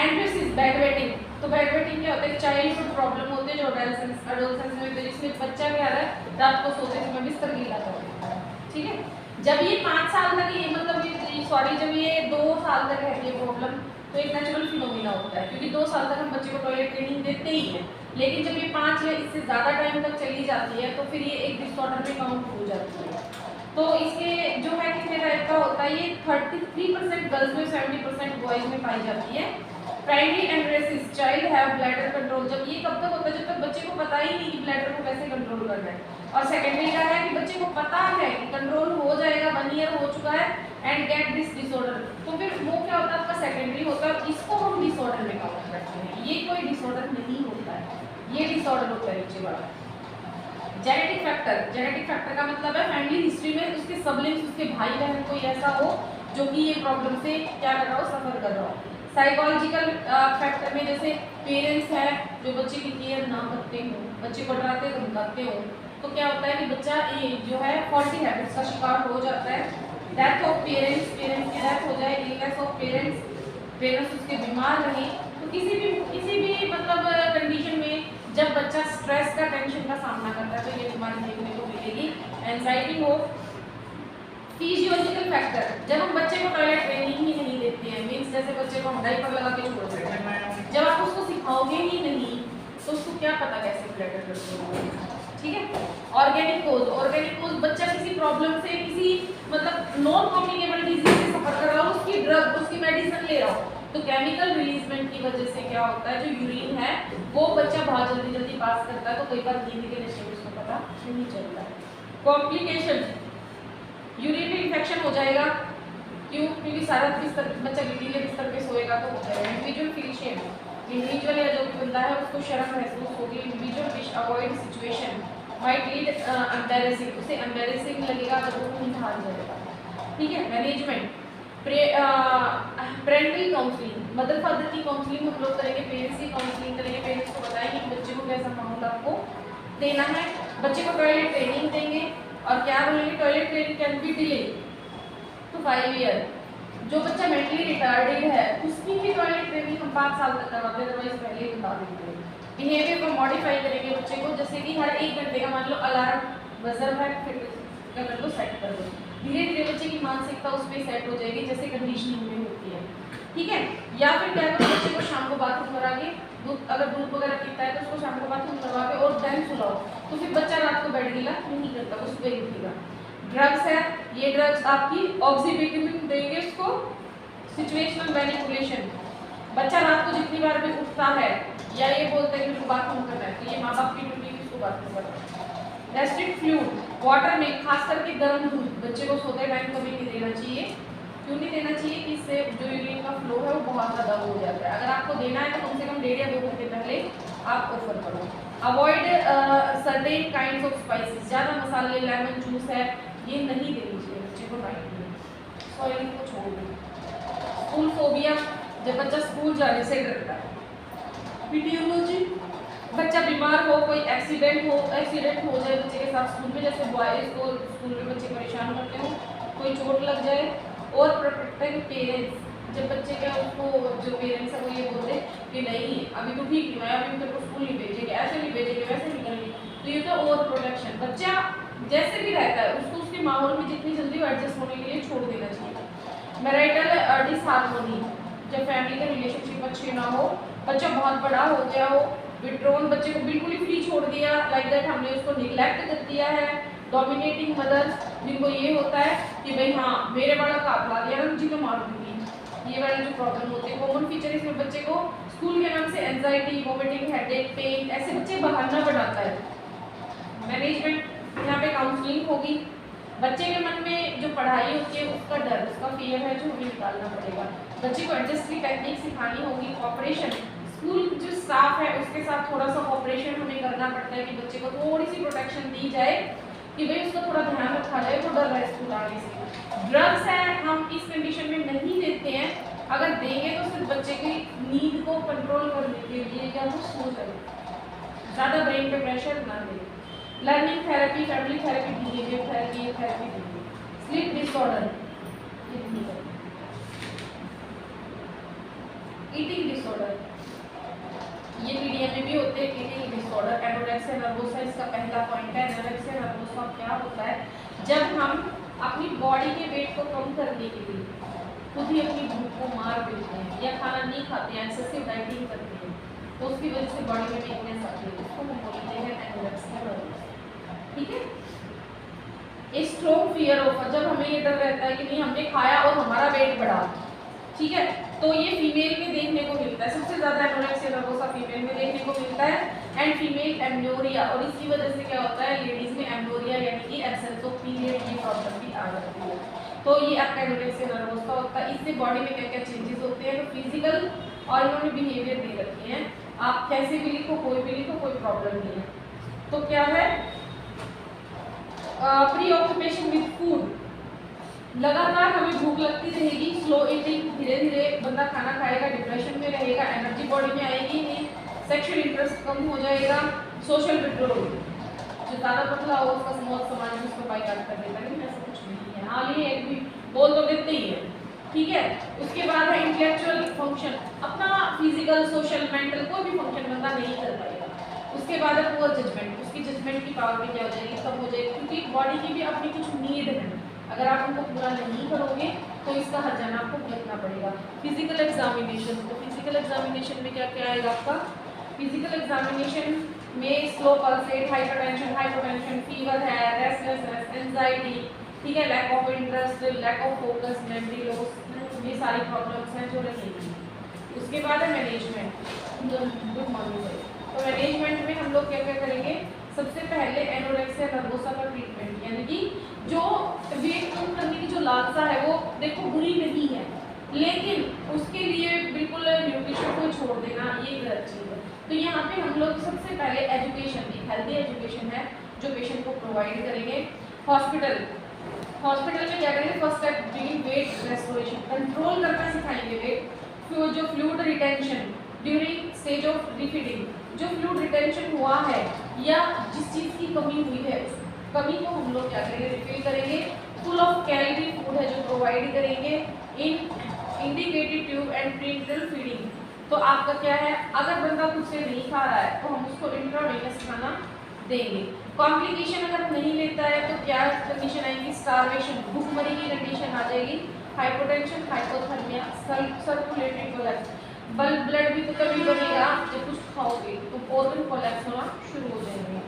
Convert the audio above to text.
एंड्रेसिस bed wetting, तो bed wetting क्या होता है, चाइल्डहुड प्रॉब्लम होते हैं जो एडोलसेंस में, जिसमें बच्चा क्या है रात को सोते समय बिस्तर गीला कर देता है, ठीक है। जब ये 5 साल तक ये मतलब ये सॉरी जब ये 2 साल तक रहती है प्रॉब्लम, तो एक नेचुरल फिनोमिना होता है, क्योंकि 2 साल तक हम बच्चे को टॉयलेट ट्रेनिंग देते ही हैं। लेकिन जब ये 5 या इससे ज़्यादा टाइम तक चली जाती है तो फिर ये एक डिसऑर्डर में काउंट हो जाती है। तो इसके जो है कितने टाइप का होता है, ये 33% गर्ल्स में 70% बॉयज में पाई जाती है। Primary enuresis, child have bladder control, जब ये कब तक होता है, जब तक बच्चे को पता ही नहीं कि ब्लैडर को कैसे कंट्रोल करना है। और सेकेंडरी का है कि बच्चे को पता है कि कंट्रोल हो जाएगा, 1 ईयर हो चुका है एंड गेट दिस डिसऑर्डर, तो फिर वो क्या होता है आपका सेकेंडरी होता है, इसको हम डिसऑर्डर में काउंट करते हैं। ये कोई डिसऑर्डर नहीं होता है, ये डिसऑर्डर होता है नीचे वाला। जेनेटिक फैक्टर, जेनेटिक फैक्टर का मतलब है फैमिली हिस्ट्री में उसके सिबलिंग्स, उसके भाई बहन कोई ऐसा हो जो कि ये प्रॉब्लम से क्या कर रहा हो, सफर कर रहा हो। साइकोलॉजिकल फैक्टर में जैसे पेरेंट्स है जो बच्चे की केयर ना करते हो, बच्चे को डराते धमकाते हो, तो क्या होता है कि बच्चा ये जो है फॉल्टी हैबिट्स का शिकार हो जाता है। डेथ ऑफ पेरेंट्स, पेरेंट्स की डेथ हो जाए, इलनेस ऑफ पेरेंट्स, पेरेंट्स उसके बीमार रहे, तो किसी भी मतलब कंडीशन में जब बच्चा स्ट्रेस का, टेंशन का सामना करता है तो ये बीमारी देखने को मिलेगी। एंजाइटी हो। फिजियोलॉजिकल फैक्टर, जब हम बच्चे को टॉयलेट ट्रेनिंग ही नहीं देते हैं, मीन्स जैसे बच्चे को हम डायपर लगा के छोड़ देते हैं, जब आप उसको सिखाओगे ही नहीं तो उसको क्या पता कैसे ब्लैडर कंट्रोल होगा, ठीक है। ऑर्गेनिक कोज, ऑर्गेनिक कोज बच्चा किसी प्रॉब्लम से, किसी मतलब नॉन कम्युनिकेबल डिजीज से सफर कर रहा हो, उसकी ड्रग, उसकी मेडिसिन ले रहा हो, तो केमिकल रिलीजमेंट की वजह से क्या होता है, जो यूरिन है वो बच्चा बहुत जल्दी जल्दी पास करता है, तो कई बार नींद के नशे में उसको पता नहीं चलता है। कॉम्प्लिकेशन, यूरिन में इन्फेक्शन हो जाएगा, क्यों, क्योंकि सारा बिस्तर बच्चा गीले बिस्तर पे सोएगा तो हो जाएगा। इंडिविजुअल फील शेम, इंडिविजुअल या जो भी बंदा है उसको शर्म महसूस होगी। Individual wish avoid situation might lead embarrassing, उसे एम्बैरेसिंग लगेगा अगर वो कहीं हार जाएगा, ठीक है। Management, parental counselling, mother father की काउंसलिंग हम लोग करेंगे, पेरेंट्स की काउंसलिंग करेंगे, पेरेंट्स को बताएंगे कि बच्चे को कैसा माहौल आपको देना है, बच्चे को टॉयलेट ट्रेनिंग देंगे और क्या बोलेंगे, toilet training can be delay to 5 year. जो बच्चा मेंटली रिटार्डेड है उसकी भी टॉयलेट ट्रेनिंग हम 5 साल तक करवाते हैं, अदरवाइज पहले ही बता देंगे। बिहेवियर को मॉडिफाई करेंगे बच्चे को, जैसे कि हर 1 घंटे का मान लो अलार्म बजर है, फिर कर लो, सेट कर दो, धीरे धीरे बच्चे की मानसिकता उस पर सेट हो जाएगी जैसे कंडीशनिंग में होती है, ठीक है। या फिर क्या करो, बच्चे को शाम को बाथरूम करा के, अगर दूध वगैरह पीता है तो उसको शाम को बाथरूम करवा के और देन सुलाओ, तो फिर बच्चा रात को बेड गीला नहीं करता, वो सुबह ही उठेगा। ड्रग्स है, ये ड्रग्स आपकी ऑक्सीबिकिन देंगे उसको। सिचुएशनल मैनिपुलेशन, बच्चा रात को जितनी बार भी उठता है या ये बोलता है कि मुझे बाथरूम करना है, तो ये माँ बाप की ड्यूटी है उसको बाथरूम करना है। रेस्ट्रिक्ट फ्लूइड, वाटर में खास करके गर्म दूध बच्चे को सोते टाइम कभी नहीं देना चाहिए। क्यों नहीं देना चाहिए कि इससे जो यूरिन का फ्लो है वो बहुत ज़्यादा हो जाता है। अगर आपको देना है तो कम से कम 1.5 या 2 घंटे पहले आप ऑफर करो। Avoid certain kinds of spices, ज़्यादा मसाले, लेमन जूस है ये नहीं देनी चाहिए बच्चे को टाइम में, सॉइल को छोड़ दें। स्कूल फोबिया, जब बच्चा स्कूल जाने से डरता है। पीटियोलॉजी, बच्चा बीमार हो, कोई एक्सीडेंट हो जाए बच्चे के साथ स्कूल में, जैसे बॉयज़ को स्कूल में बच्चे परेशान करते हो, कोई चोट लग जाए। और प्रोटेक्टिंग पेरेंट्स, जब बच्चे क्या उसको जो पेरेंट्स है वो ये बोलते कि नहीं अभी तो ठीक है, अभी तेरे को स्कूल नहीं भेजेंगे, ऐसे नहीं भेजेंगे, वैसे नहीं करेंगे, तो ये तो ओवर प्रोटेक्शन। बच्चा जैसे भी रहता है उसको उसके माहौल में जितनी जल्दी वो एडजस्ट होने के लिए छोड़ देना चाहिए। मैरिटल डिसहार्मोनी, जब फैमिली का रिलेशनशिप अच्छे ना हो, बच्चा बहुत बड़ा हो गया हो, विड्रॉन, बच्चे को बिल्कुल ही फ्री छोड़ दिया, लाइक दैट हमने उसको निगलेक्ट कर दिया है। डोमिनेटिंग मदर्स, जिनको ये होता है कि भाई हाँ मेरे बड़ा का ला दिया ना मुझे तो मार दूंगी, ये वाली जो प्रॉब्लम होती है। कॉमन फीचर इसमें बच्चे को स्कूल के नाम से एंजाइटी, वोमिटिंग, हेडेक, पेन, ऐसे बच्चे बहाना बनाता है। मैनेजमेंट, यहाँ पे काउंसलिंग होगी। बच्चे के मन में जो पढ़ाई होती है उसका डर, उसका फियर है जो हमें निकालना पड़ेगा। बच्चे को एडजस्ट की टेक्निक सिखानी होगी। कॉपरेशन, स्कूल जो स्टाफ है उसके साथ थोड़ा सा कॉपरेशन हमें करना पड़ता है कि बच्चे को थोड़ी सी प्रोटेक्शन दी जाए कि भाई उसका थोड़ा ध्यान रखा जाए, वो डर रहा है स्कूल आने से। ड्रग्स है, हम इस कंडीशन में नहीं देते हैं, अगर देंगे तो सिर्फ बच्चे की नींद को कंट्रोल करने के लिए या वो सो जाए, ज़्यादा ब्रेन पे प्रेशर ना दें। Learning therapy, family therapy, behaviour therapy, ये थेरेपी देंगे। Sleep disorder, eating disorder, disorder, ये पीडीएम में भी होते हैं ईटिंग डिसऑर्डर। एनोरेक्सिया नर्वोसा इसका पहला पॉइंट है। एनोरेक्सिया नर्वोसा क्या होता है, जब हम अपनी बॉडी के वेट को कम करने के लिए खुद ही अपनी भूख को मार देते हैं या खाना नहीं खाते हैं, एक्सेसिव डाइटिंग करते हैं, तो उसकी वजह से बॉडी में वीकनेस आती है, उसको हम बोलते हैं एनोरेक्सिया नर्वोसा। ठीक है। ए स्ट्रॉन्ग फियर ऑफ, जब हमें ये डर रहता है कि नहीं हमने खाया और हमारा वेट बढ़ा, ठीक है, तो ये फीमेल में देखने को मिलता है, सबसे ज्यादा एनोरेक्सिया नर्वोसा फीमेल में देखने को मिलता है। एंड फीमेल एमनोरिया, और इसकी वजह से क्या होता है, लेडीज में एमनोरिया यानी कि एब्सेंस ऑफ पीरियड ये प्रॉब्लम भी आ जाती है। तो ये आपका एनोरेक्सिया नर्वोसा होता है। इससे बॉडी में क्या क्या चेंजेस होते हैं, तो फिजिकल और इन्होंने बिहेवियर दे रखे हैं, आप कैसे भी लिखो, कोई भी लिखो, कोई प्रॉब्लम नहीं है। तो क्या है, प्री ऑक्यूपेशन विद फूड, लगातार हमें भूख लगती रहेगी, स्लो ईटिंग, धीरे धीरे बंदा खाना खाएगा, डिप्रेशन में रहेगा, एनर्जी बॉडी में आएगी नहीं, सेक्सुअल इंटरेस्ट कम हो जाएगा, सोशल विड्रॉल, जो ज़्यादा पतला हो उसका समाज में उसको बाइकाट कर देता है, लेकिन ऐसा कुछ नहीं है। हाँ, ये एक भी बोल तो देते ही है, ठीक है। उसके बाद है इंटेलेक्चुअल फंक्शन, अपना फिजिकल, सोशल, मेंटल कोई भी फंक्शन बंदा नहीं कर पाएगा। उसके बाद है पुअर जजमेंट, उसकी जजमेंट की पावर भी क्या हो जाएगी, कम हो जाएगी, क्योंकि बॉडी की भी अपनी कुछ नीड है, अगर आप उनको पूरा नहीं करोगे तो इसका हर्जाना आपको भुगतना पड़ेगा। फिजिकल एग्जामिनेशन, तो फिजिकल एग्जामिनेशन में क्या क्या आएगा आपका, फिजिकल एग्जामिनेशन में slow pulse rate, hypertension, fever है, रेस्टलेसनेस, एंजाइटी, ठीक है, lack of interest, lack of focus, memory loss, ये सारी प्रॉब्लम्स हैं जो रहेंगी। उसके बाद है मैनेजमेंट, गुड मॉर्निंग। तो मैनेजमेंट में हम लोग क्या क्या करेंगे, सबसे पहले एनोरेक्सिया नर्वोसा का ट्रीटमेंट, यानी कि जो वेट कम करने की जो लालसा है वो देखो बुरी नहीं है, लेकिन उसके लिए बिल्कुल न्यूट्रिशन को छोड़ देना ये गलत चीज़ है। तो यहाँ पे हम लोग सबसे पहले एजुकेशन, एक हेल्दी एजुकेशन है जो पेशेंट को प्रोवाइड करेंगे। हॉस्पिटल में क्या करेंगे, first step during weight restoration, control करना सिखाएंगे वेट, फिर जो fluid retention during stage of refeeding, जो फ्लूइड रिटेंशन हुआ है या जिस चीज़ की कमी हुई है उस कमी को हम लोग क्या करेंगे, रिफिल करेंगे। फुल ऑफ कैलोरी फूड है जो प्रोवाइड करेंगे in indicated tube and prenatal feeding. तो आपका क्या है, अगर बंदा खुद से नहीं खा रहा है तो हम उसको इंट्रावेनस खाना देंगे। कॉम्प्लिकेशन अगर नहीं लेता है तो क्या कंडीशन आएगी, स्टारवेशन, भूखमरी की कंडीशन आ जाएगी, hypotension, hypothermia, circulatory collapse, blood भी तो कभी बनेगा जब कुछ खाओगे तो ऑर्गन कोलैप्स होना शुरू हो जाएंगे।